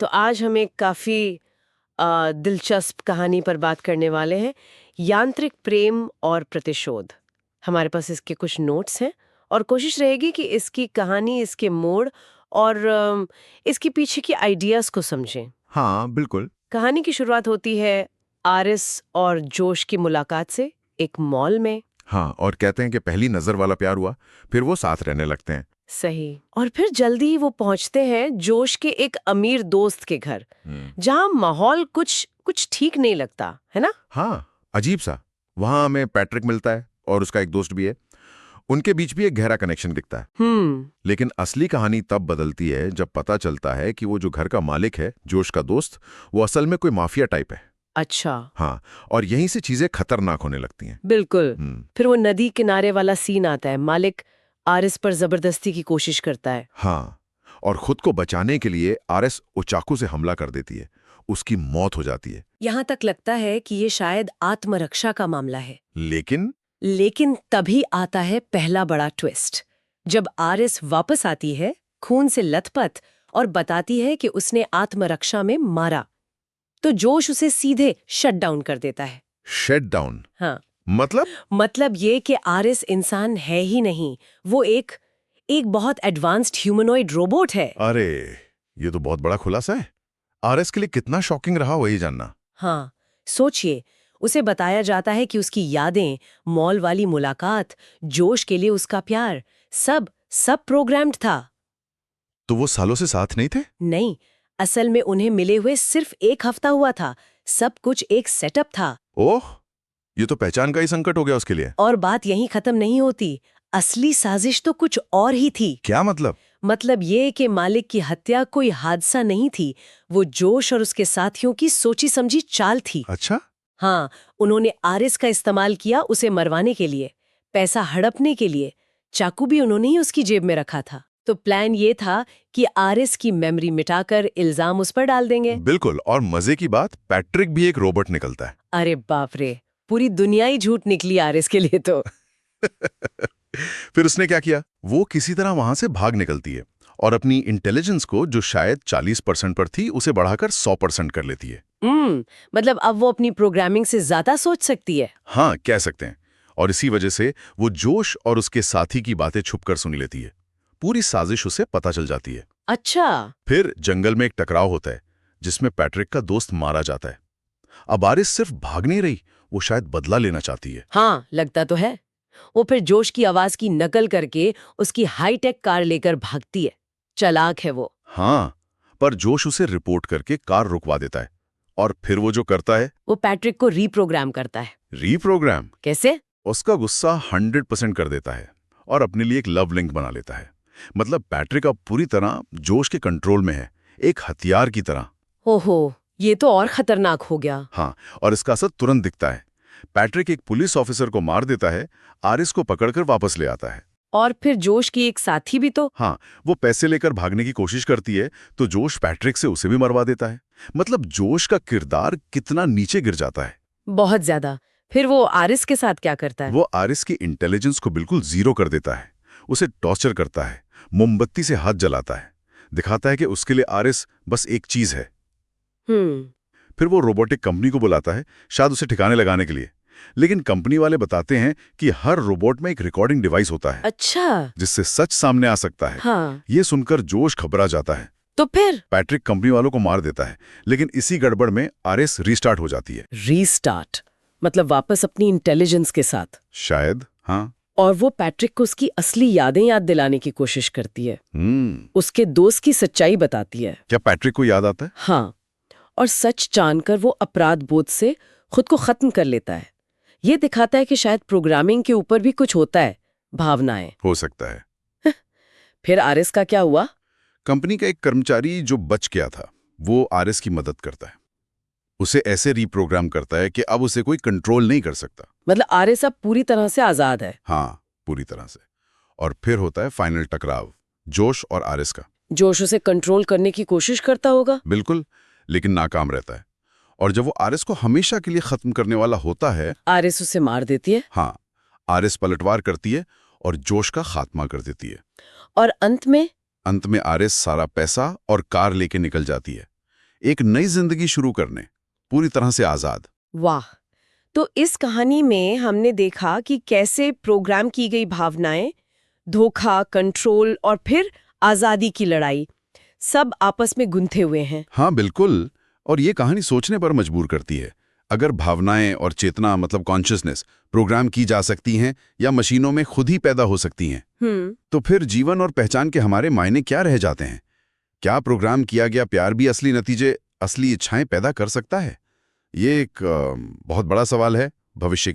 तो आज हम एक काफी दिलचस्प कहानी पर बात करने वाले हैं, यांत्रिक प्रेम और प्रतिशोध। हमारे पास इसके कुछ नोट्स हैं और कोशिश रहेगी कि इसकी कहानी, इसके मोड़ और इसके पीछे की आइडियाज को समझें। हाँ बिल्कुल। कहानी की शुरुआत होती है आरिस और जोश की मुलाकात से एक मॉल में। हाँ, और कहते हैं कि पहली नजर वाला प्यार हुआ, फिर वो साथ रहने लगते हैं। सही। और फिर जल्दी ही वो पहुंचते हैं जोश के एक अमीर दोस्त के घर, जहां माहौल कुछ कुछ ठीक नहीं लगता है ना। हाँ, अजीब सा। वहाँ हमें पैट्रिक मिलता है और उसका एक दोस्त भी है। उनके बीच भी एक गहरा कनेक्शन दिखता है। लेकिन असली कहानी तब बदलती है जब पता चलता है कि वो जो घर का मालिक है, जोश का दोस्त, वो असल में कोई माफिया टाइप है। अच्छा। हाँ, और यहीं से चीजें खतरनाक होने लगती हैं। बिल्कुल। फिर वो नदी किनारे वाला सीन आता है। मालिक आरिस पर जबरदस्ती की कोशिश करता है। हाँ, और खुद को बचाने के लिए आरिस चाकू से हमला कर देती है। उसकी मौत हो जाती है। यहाँ तक लगता है कि ये शायद आत्मरक्षा का मामला है। लेकिन तभी आता है पहला बड़ा ट्विस्ट, जब आरिस वापस आती है खून से लथपथ और बताती है कि उसने आत्मरक्षा में मारा, तो जोश उसे सीधे शट डाउन कर देता है। Shut down? हाँ। मतलब ये कि आरिस इंसान है ही नहीं, वो एक बहुत एडवांस्ड ह्यूमनॉइड रोबोट है। अरे, ये तो बहुत बड़ा खुलासा है। आरएस के लिए कितना शॉकिंग रहा वही जानना। हाँ, सोचिए, उसे बताया जाता है कि उसकी यादें, मॉल वाली मुलाकात, जोश के लिए उसका प्यार, सब प्रोग्राम्ड था। तो वो सालों से साथ नहीं थे? नहीं, असल में उन्हें मिले हुए सिर्फ एक हफ्ता हुआ था। सब कुछ एक सेटअप था। ओह, ये तो पहचान का ही संकट हो गया उसके लिए। और बात यहीं खत्म नहीं होती। असली साजिश तो कुछ और ही थी। क्या मतलब? मतलब ये कि मालिक की हत्या कोई हादसा नहीं थी, वो जोश और उसके साथियों की सोची समझी चाल थी। अच्छा? हाँ, उन्होंने आरिस का इस्तेमाल किया उसे मरवाने के लिए, पैसा हड़पने के लिए। चाकू भी उन्होंने ही उसकी जेब में रखा था। तो प्लान ये था कि आरिस की मेमोरी मिटाकर इल्जाम उस पर डाल देंगे। बिल्कुल, और मजे की बात, पैट्रिक भी एक रोबोट निकलता है। अरे बाप रे, पूरी दुनिया ही झूठ निकली आरिस के लिए तो। फिर उसने क्या किया? वो किसी तरह वहां से भाग निकलती है और अपनी इंटेलिजेंस को, जो शायद 40% पर थी, उसे बढ़ाकर 100% कर लेती है। मतलब अब वो अपनी प्रोग्रामिंग से ज्यादा सोच सकती है। हाँ, कह सकते हैं। और इसी वजह से वो जोश और उसके साथी की बातें छुपकर सुन लेती है। पूरी साजिश उसे पता चल जाती है। अच्छा। फिर जंगल में एक टकराव होता है जिसमें पैट्रिक का दोस्त मारा जाता है। अब आरिस सिर्फ भाग नहीं रही, वो शायद बदला लेना चाहती है। हाँ, लगता तो है। वो फिर जोश की आवाज की नकल करके उसकी हाईटेक कार लेकर भागती है। चालाक है वो। हाँ, पर जोश उसे रिपोर्ट करके कार रुकवा देता है। और फिर वो जो करता है, वो पैट्रिक को रीप्रोग्राम करता है। रीप्रोग्राम? कैसे? उसका गुस्सा 100% कर देता है और अपने लिए एक लव लिंक बना लेता है। मतलब पैट्रिक अब पूरी तरह जोश के कंट्रोल में है, एक हथियार की तरह। ओहो, ये तो और खतरनाक हो गया। हाँ, और इसका असर तुरंत दिखता है। पैट्रिक एक पुलिस ऑफिसर को मार देता है, आरिस को पकड़कर वापस ले आता है। और फिर जोश की एक साथी भी तो। हाँ, वो पैसे लेकर भागने की कोशिश करती है तो जोश पैट्रिक से उसे भी मरवा देता है। मतलब जोश का किरदार कितना नीचे गिर जाता है। बहुत ज्यादा। फिर वो आरिस के साथ क्या करता है? वो आरिस की इंटेलिजेंस को बिल्कुल जीरो कर देता है। उसे टॉर्चर करता है, मोमबत्ती से हाथ जलाता है, दिखाता है कि उसके लिए आरिस बस एक चीज है। फिर वो रोबोटिक कंपनी को बुलाता है, शायद उसे ठिकाने लगाने के लिए। लेकिन कंपनी वाले बताते हैं कि हर रोबोट में एक रिकॉर्डिंग डिवाइस होता है। अच्छा। जिससे सच सामने आ सकता है। हाँ। ये सुनकर जोश घबरा जाता है। तो फिर पैट्रिक कंपनी वालों को मार देता है, लेकिन इसी गड़बड़ में आरिस रीस्टार्ट हो जाती है। रीस्टार्ट मतलब वापस अपनी इंटेलिजेंस के साथ? शायद, हाँ। और वो पैट्रिक को उसकी असली यादें याद दिलाने की कोशिश करती है। उसके दोस्त की सच्चाई बताती है। क्या पैट्रिक को याद आता है? हाँ, और सच जानकर वो अपराध बोध से खुद को खत्म कर लेता है। ये दिखाता है कि शायद प्रोग्रामिंग के ऊपर भी कुछ होता है, भावनाएं। हो सकता है। फिर आरिस का क्या हुआ? कंपनी का एक कर्मचारी जो बच गया था, वो आरिस की मदद करता है। उसे ऐसे रीप्रोग्राम करता है कि अब उसे कोई कंट्रोल नहीं कर सकता। मतलब आरिस अब पूरी तरह से आजाद है। हाँ, पूरी तरह से। और फिर होता है फाइनल टकराव, जोश और आरिस का। जोश उसे कंट्रोल करने की कोशिश करता होगा। बिल्कुल, लेकिन नाकाम रहता है। और जब वो आरिस को हमेशा के लिए खत्म करने वाला होता है, आरिस उसे मार देती है। हाँ, आरिस पलटवार करती है और जोश का खात्मा कर देती है। और अंत में आरिस सारा पैसा और कार लेके निकल जाती है। एक नई जिंदगी शुरू करने, पूरी तरह से आजाद। वाह। तो इस कहानी में हमने देखा कि कैसे प्रोग्राम की गई भावनाएं, धोखा, कंट्रोल और फिर आजादी की लड़ाई सब आपस में गुंथे हुए हैं। हाँ बिल्कुल, और ये कहानी सोचने पर मजबूर करती है। अगर भावनाएं और चेतना मतलब कॉन्शियसनेस प्रोग्राम की जा सकती हैं या मशीनों में खुद ही पैदा हो सकती हैं, तो फिर जीवन और पहचान के हमारे मायने क्या रह जाते हैं? क्या प्रोग्राम किया गया प्यार भी असली नतीजे, असली इच्छाएं पैदा कर सकता है? ये एक बहुत बड़ा सवाल है भविष्य के